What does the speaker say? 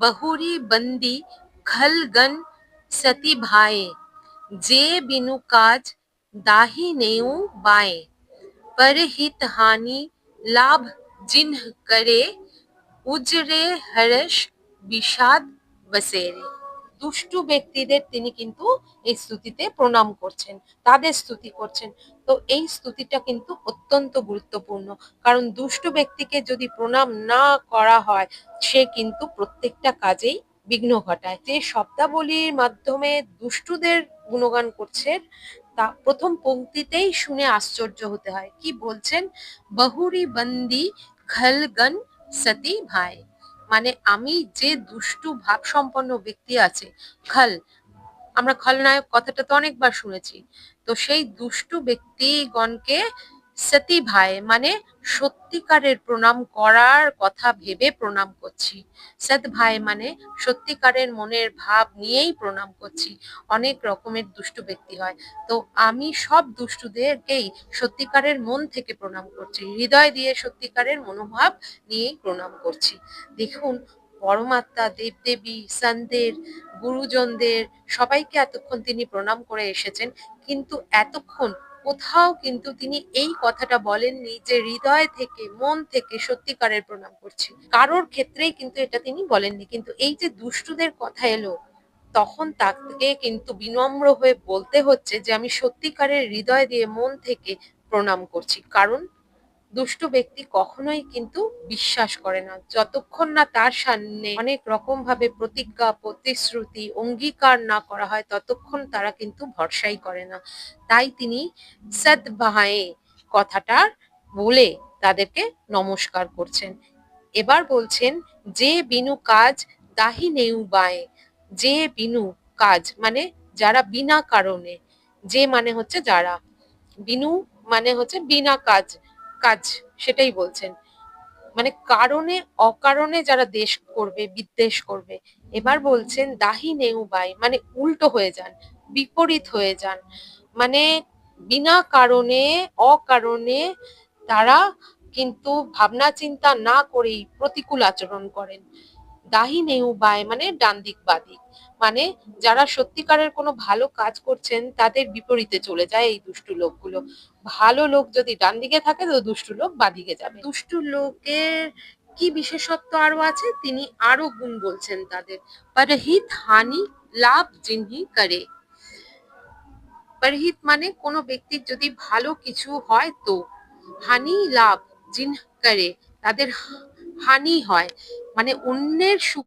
बहुरी बंदी खलगन सती भाए, जे बिनु काज दाही नेऊ बाए, पर हित हानि लाभ जिन्ह करे, উজরে হর্ষ বিষাদ বসেরে। দুষ্টু ব্যক্তিদের তিনি কিন্তু এই স্তুতিতে প্রণাম করছেন, তাদের স্তুতি করছেন। তো এই স্তুতিটা কিন্তু অত্যন্ত গুরুত্বপূর্ণ, কারণ দুষ্টু ব্যক্তিকে যদি প্রণাম না করা হয় সে কিন্তু প্রত্যেকটা কাজেই বিঘ্ন ঘটায়। যে শব্দাবলীর মাধ্যমে দুষ্টুদের গুণগান করছেন তা প্রথম পংক্তিতেই শুনে আশ্চর্য হতে হয়। কি বলছেন? বহুরি বন্দি খলগন সতী ভাই, মানে আমি যে দুষ্টু ভাব সম্পন্ন ব্যক্তি আছে, খল, আমরা খলনায়ক কথাটা তো অনেকবার শুনেছি। তো সেই দুষ্টু ব্যক্তিগণকে সতী ভাই মানে সত্যিকারের প্রণাম করার কথা ভেবে প্রণাম করছি। সৎ ভাই মানে সত্যিকারের মনের ভাব নিয়েই প্রণাম করছি। অনেক রকমের দুষ্টু ব্যক্তি হয়, তো আমি সব দুষ্টুদেরকেই সত্যিকারের মন থেকে প্রণাম করছি, হৃদয় দিয়ে সত্যিকারের মনোভাব নিয়েই প্রণাম করছি। দেখুন, পরমাত্মা, দেবদেবী, সন্তের, গুরুজনদের সবাইকে এতক্ষণ তিনি প্রণাম করে এসেছেন, কিন্তু এতক্ষণ কোথাও কিন্তু তিনি এই কথাটা বলেননি যে হৃদয় থেকে, মন থেকে সত্যিকারের প্রণাম করছি। কারোর ক্ষেত্রেই কিন্তু এটা তিনি বলেননি, কিন্তু এই যে দুষ্টুদের কথা এলো তখন তাকে কিন্তু বিনম্র হয়ে বলতে হচ্ছে যে আমি সত্যিকারের হৃদয় দিয়ে, মন থেকে প্রণাম করছি। কারণ দুষ্টু ব্যক্তি কখনোই কিন্তু বিশ্বাস করে না যতক্ষণ না তার সামনে অনেক রকম ভাবে প্রতিজ্ঞা, প্রতিশ্রুতি, অঙ্গীকার না করা হয়, ততক্ষণ তারা কিন্তু ভরসাই করে না। তাই তিনি সদ্ভায়ে কথাটা বলে তাদেরকে নমস্কার করছেন। এবার বলছেন যে বিনু কাজ দাহি নেউ বায়ে, যে বিনু কাজ মানে যারা বিনা কারণে, যে মানে হচ্ছে যারা, বিনু মানে হচ্ছে বিনা কাজ, কাজ সেটাই বলছেন, মানে কারণে অকারণে যারা দেশ করবে, বিদ্বেষ করবে। এবার বলছেন দাহি নেউ বাই মানে উল্টো হয়ে যান, বিপরীত হয়ে যান, মানে বিনা কারণে, অকারণে তারা কিন্তু ভাবনা চিন্তা না করেই প্রতিকূল আচরণ করেন। দাহি নেউ বায় মানে ডান দিক বাদিক, মানে যারা সত্যিকারের কোনো ভালো কাজ করছেন তাদের বিপরীতে চলে যায় এই দুষ্টু লোকগুলো। ভালো লোক যদি ডান দিকে থাকে তো দুষ্টু লোক বাদিকে যাবে। দুষ্টু লোকের কি বিশেষত্ব আরো আছে তিনি আরো গুণ বলছেন তাদের। পরহিত হানি লাভ জিনহি করে, পরহিত মানে কোনো ব্যক্তির যদি ভালো কিছু হয় তো, হানি লাভ জিন করে তাদের হানি হয়, মানে অন্যের সুখ